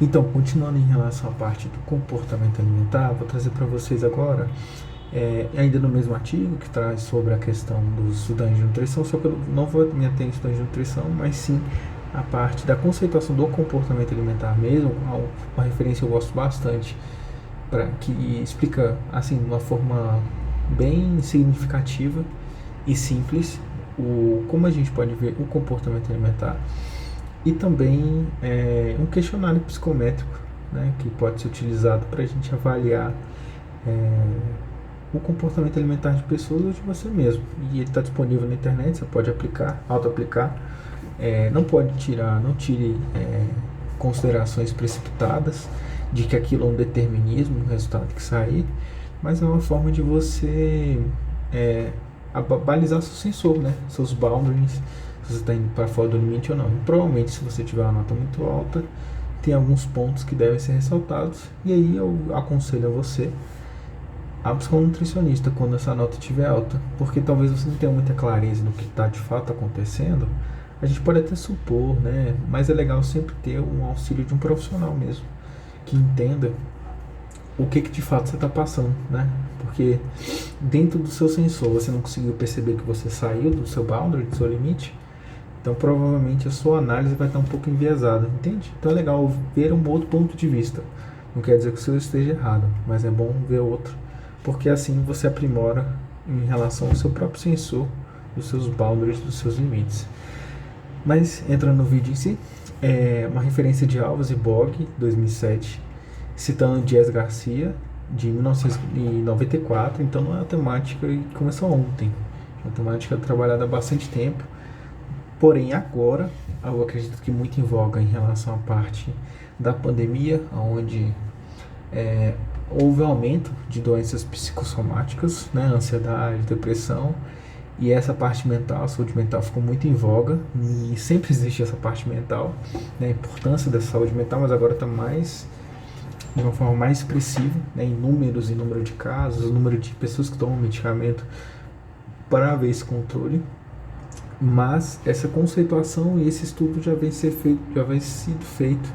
Então, continuando em relação à parte do comportamento alimentar, vou trazer para vocês agora, ainda no mesmo artigo, que traz sobre a questão dos estudantes de nutrição, só que eu não vou me ater em estudantes de nutrição, mas sim a parte da conceituação do comportamento alimentar mesmo, uma referência que eu gosto bastante, que explica, assim, de uma forma bem significativa e simples, como a gente pode ver o comportamento alimentar. E também um questionário psicométrico, né, que pode ser utilizado para a gente avaliar o comportamento alimentar de pessoas ou de você mesmo. E ele está disponível na internet, você pode aplicar, auto-aplicar. Não tire considerações precipitadas de que aquilo é um determinismo, um resultado que sair, mas é uma forma de você balizar seu sensor, né, seus boundaries, se você está indo para fora do limite ou não. E provavelmente, se você tiver uma nota muito alta, tem alguns pontos que devem ser ressaltados, e aí eu aconselho a você a buscar um nutricionista quando essa nota estiver alta, porque talvez você não tenha muita clareza do que está de fato acontecendo. A gente pode até supor, né, mas é legal sempre ter um auxílio de um profissional mesmo, que entenda o que de fato você está passando, né? Porque dentro do seu sensor você não conseguiu perceber que você saiu do seu boundary, do seu limite, então provavelmente a sua análise vai estar um pouco enviesada, entende? Então é legal ver um outro ponto de vista. Não quer dizer que o seu esteja errado, mas é bom ver outro, porque assim você aprimora em relação ao seu próprio sensor, dos seus boundaries, dos seus limites. Mas entrando no vídeo em si, uma referência de Alves e Bog, 2007, citando Dias Garcia, de 1994, então não é uma temática que começou ontem, é uma temática trabalhada há bastante tempo, porém agora, eu acredito que muito em voga em relação à parte da pandemia, onde houve um aumento de doenças psicossomáticas, né, ansiedade, depressão, e essa parte mental, a saúde mental ficou muito em voga, e sempre existe essa parte mental, né, a importância da saúde mental, mas agora está de uma forma mais expressiva, né, em números e número de casos, o número de pessoas que tomam medicamento para haver esse controle. Mas essa conceituação e esse estudo já vem sido feito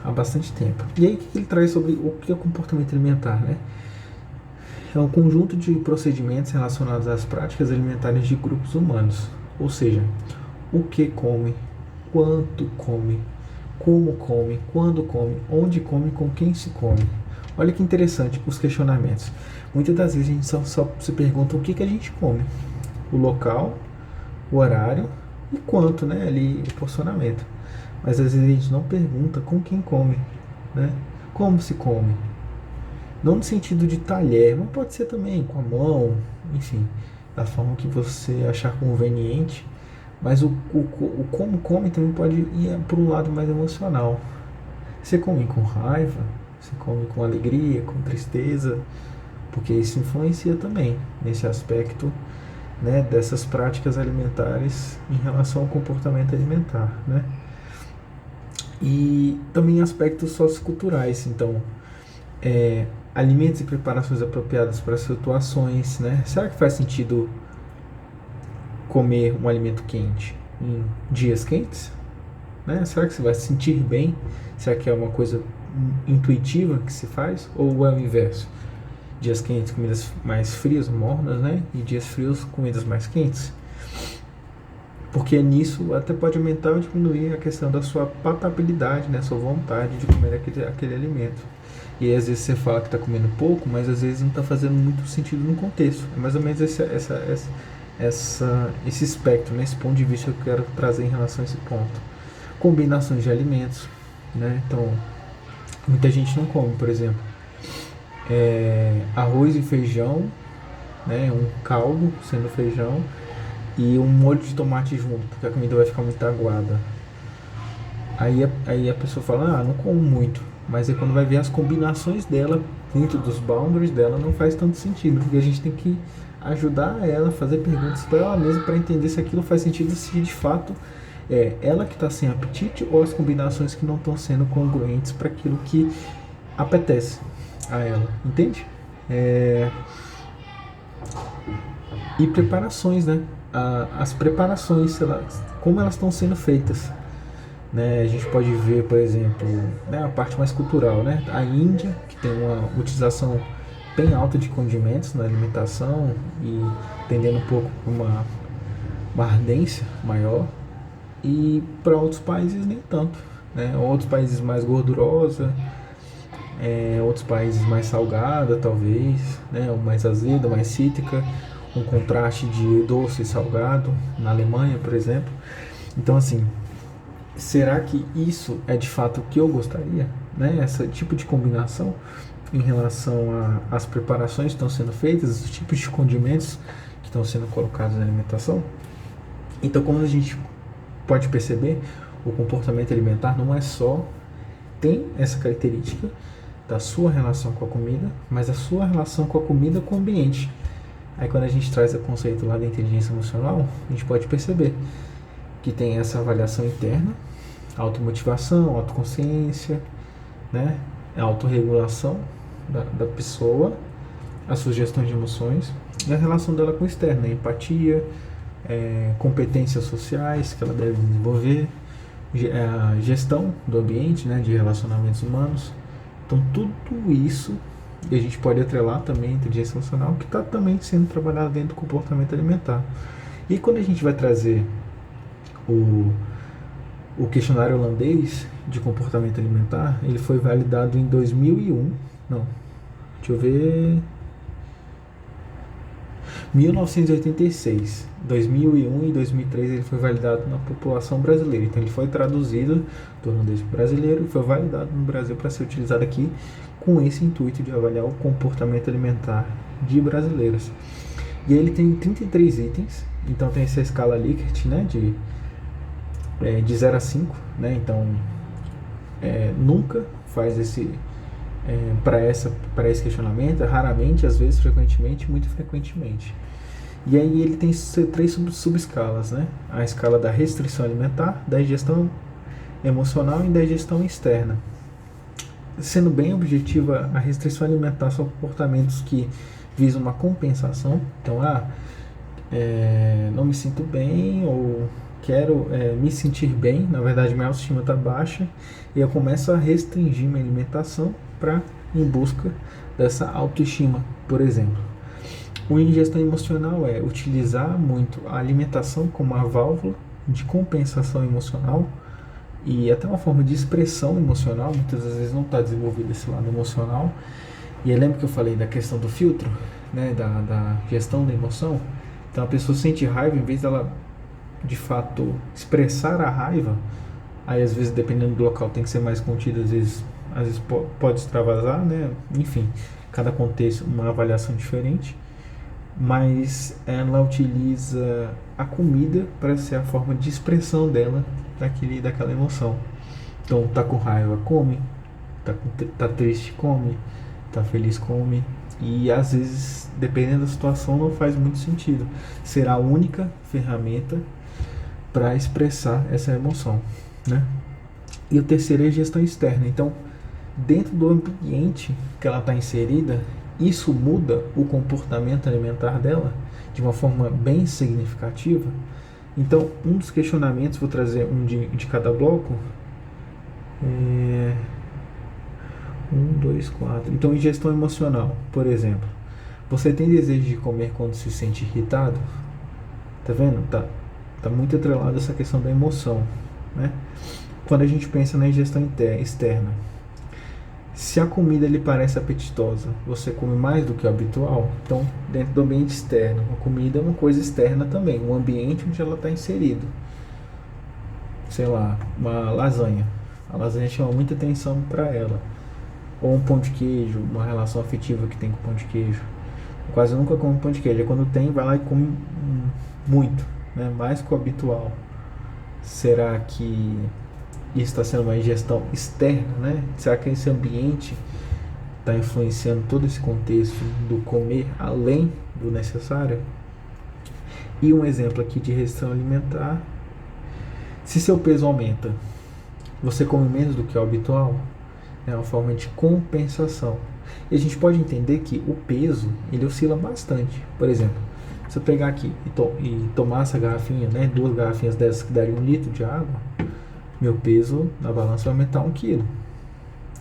há bastante tempo. E aí o que ele traz sobre o que é o comportamento alimentar, né? É um conjunto de procedimentos relacionados às práticas alimentares de grupos humanos, ou seja, o que come, quanto come, como come, quando come, onde come, com quem se come. Olha que interessante os questionamentos. Muitas das vezes a gente só se pergunta o que a gente come, o local, o horário e quanto, né, ali o porcionamento. Mas às vezes a gente não pergunta com quem come, né? Como se come. Não no sentido de talher, mas pode ser também com a mão, enfim, da forma que você achar conveniente. Mas o como come também pode ir para um lado mais emocional. Você come com raiva, você come com alegria, com tristeza, porque isso influencia também nesse aspecto, né, dessas práticas alimentares em relação ao comportamento alimentar, né? E também aspectos socioculturais, então, alimentos e preparações apropriadas para situações, né? Será que faz sentido comer um alimento quente em dias quentes? Né? Será que você vai se sentir bem? Será que é uma coisa intuitiva que se faz? Ou é o inverso? Dias quentes, comidas mais frias, mornas, né? E dias frios, comidas mais quentes. Porque nisso até pode aumentar ou diminuir a questão da sua patabilidade, né? Sua vontade de comer aquele alimento. E aí, às vezes você fala que está comendo pouco, mas às vezes não está fazendo muito sentido no contexto. É mais ou menos esse espectro, né? Esse ponto de vista que eu quero trazer em relação a esse ponto. Combinações de alimentos, né? Então, muita gente não come, por exemplo, arroz e feijão, né? Um caldo sendo feijão e um molho de tomate junto, porque a comida vai ficar muito aguada. Aí a pessoa fala, não como muito, mas aí quando vai ver as combinações dela dentro dos boundaries dela não faz tanto sentido, porque a gente tem que ajudar ela a fazer perguntas para ela mesma para entender se aquilo faz sentido, se de fato é ela que está sem apetite ou as combinações que não estão sendo congruentes para aquilo que apetece a ela, entende? E preparações, né? As preparações, como elas estão sendo feitas. né? A gente pode ver, por exemplo, né, a parte mais cultural, né? A Índia, que tem uma utilização bem alta de condimentos na alimentação e tendendo um pouco para uma ardência maior, e para outros países nem tanto, né? Outros países mais gordurosa, outros países mais salgada talvez, né? Ou mais azeda, mais cítrica, um contraste de doce e salgado, na Alemanha, por exemplo. Então, assim, será que isso é de fato o que eu gostaria, né? Esse tipo de combinação em relação às preparações que estão sendo feitas, os tipos de condimentos que estão sendo colocados na alimentação. Então, como a gente pode perceber, o comportamento alimentar não é só tem essa característica da sua relação com a comida, mas a sua relação com a comida com o ambiente. Aí quando a gente traz o conceito lá da inteligência emocional, a gente pode perceber que tem essa avaliação interna, automotivação, autoconsciência, né? A autorregulação da pessoa, a sugestão de emoções e a relação dela com o externo, a empatia, competências sociais que ela deve desenvolver, a gestão do ambiente, né, de relacionamentos humanos. Então tudo isso, e a gente pode atrelar também a inteligência emocional, que está também sendo trabalhado dentro do comportamento alimentar. E quando a gente vai trazer o questionário holandês de comportamento alimentar, ele foi validado em 2001, não, deixa eu ver, 1986, 2001 e 2003 ele foi validado na população brasileira. Então ele foi traduzido do holandês brasileiro e foi validado no Brasil para ser utilizado aqui com esse intuito de avaliar o comportamento alimentar de brasileiros. E aí ele tem 33 itens, então tem essa escala Likert, né, de 0 a 5, né, então nunca faz esse para esse questionamento, raramente, às vezes, frequentemente, muito frequentemente. E aí ele tem três subescalas, né? A escala da restrição alimentar, da ingestão emocional e da ingestão externa. Sendo bem objetiva, a restrição alimentar são comportamentos que visam uma compensação. Então, não me sinto bem ou quero me sentir bem, na verdade minha autoestima está baixa e eu começo a restringir minha alimentação em busca dessa autoestima, por exemplo. O ingestão emocional é utilizar muito a alimentação como uma válvula de compensação emocional e até uma forma de expressão emocional. Muitas vezes não está desenvolvido esse lado emocional. E aí lembra que eu falei da questão do filtro, né, da gestão da emoção? Então a pessoa sente raiva, em vez dela de fato expressar a raiva, aí às vezes dependendo do local tem que ser mais contido, às vezes pode extravasar, né? Enfim, cada contexto uma avaliação diferente, mas ela utiliza a comida para ser a forma de expressão dela daquela emoção. Então tá com raiva, come, tá triste, come, tá feliz, come. E às vezes, dependendo da situação, não faz muito sentido ser a única ferramenta para expressar essa emoção, né? E o terceiro é a gestão externa. Então, dentro do ambiente que ela está inserida, isso muda o comportamento alimentar dela de uma forma bem significativa. Então, um dos questionamentos, vou trazer um de cada bloco. 1, 2, 4. Então, ingestão emocional, por exemplo. Você tem desejo de comer quando se sente irritado? Tá vendo? Tá muito atrelado essa questão da emoção, né? Quando a gente pensa na ingestão externa, se a comida lhe parece apetitosa, você come mais do que o habitual? Então, dentro do ambiente externo, a comida é uma coisa externa também, um ambiente onde ela está inserida. Sei lá, uma lasanha. A lasanha chama muita atenção para ela. Ou um pão de queijo, uma relação afetiva que tem com o pão de queijo. Eu quase nunca como pão de queijo. E quando tem, vai lá e come muito, né? Mais que o habitual. Será que isso está sendo uma ingestão externa, né? Será que esse ambiente está influenciando todo esse contexto do comer além do necessário? E um exemplo aqui de restrição alimentar: se seu peso aumenta, você come menos do que o habitual? É uma forma de compensação. E a gente pode entender que o peso ele oscila bastante. Por exemplo, se eu pegar aqui e tomar essa garrafinha, né, 2 garrafinhas dessas que dariam 1 litro de água, meu peso na balança vai aumentar 1 quilo.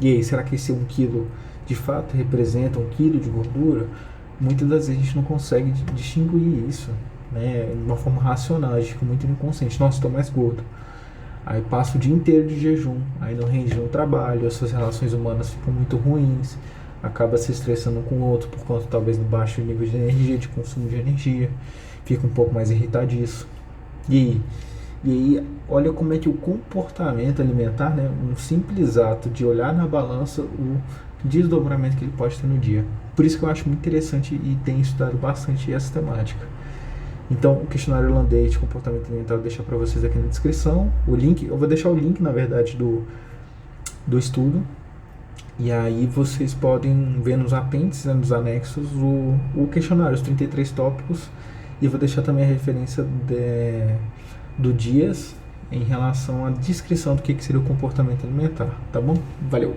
E aí, será que esse 1 quilo de fato representa 1 quilo de gordura? Muitas das vezes a gente não consegue distinguir isso, né, de uma forma racional, a gente fica muito inconsciente. Nossa, estou mais gordo. Aí passa o dia inteiro de jejum, aí não rende no trabalho, as suas relações humanas ficam muito ruins, acaba se estressando com o outro por conta talvez do baixo nível de energia, de consumo de energia, fica um pouco mais irritadiço. E aí, olha como é que o comportamento alimentar, né, um simples ato de olhar na balança, o desdobramento que ele pode ter no dia. Por isso que eu acho muito interessante e tenho estudado bastante essa temática. Então, o questionário holandês de comportamento alimentar eu vou deixar para vocês aqui na descrição. O link, eu vou deixar o link, na verdade, do estudo. E aí vocês podem ver nos apêndices, né, nos anexos, o questionário, os 33 tópicos. E vou deixar também a referência do Dias em relação à descrição do que seria o comportamento alimentar, tá bom? Valeu!